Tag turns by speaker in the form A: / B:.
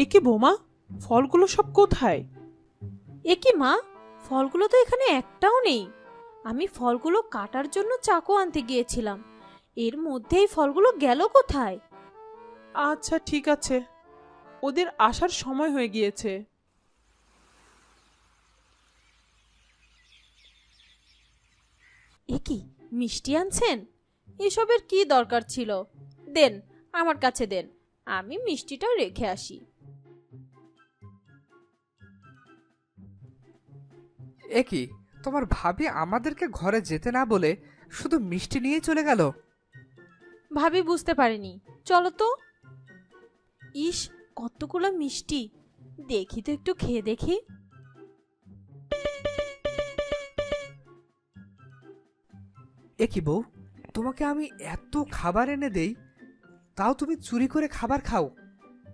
A: এ কি বোমা, ফলগুলো সব কোথায়?
B: এ কি মা, ফলগুলো তো এখানে একটাও নেই। আমি ফলগুলো কাটার জন্য চাকু আনতে গিয়েছিলাম, এর মধ্যেই ফলগুলো গেল কোথায়?
A: আচ্ছা ঠিক আছে, ওদের আসার সময় হয়ে গিয়েছে।
B: এ কি, মিষ্টি আনছেন? এসবের কি দরকার ছিল? দেন, আমার কাছে দেন, আমি মিষ্টিটা রেখে আসি।
C: এ কি, তোমার ভাবি আমাদেরকে ঘরে যেতে না বলে শুধু মিষ্টি নিয়েই চলে গেল?
B: ভাবি বুঝতে পারিনি, চলো তো। ইস, কতগুলো মিষ্টি, দেখি তো একটু খেয়ে দেখি।
C: এ কি বউ, তোমাকে আমি এত খাবার এনে দেই, তাও তুমি চুরি করে খাবার খাও?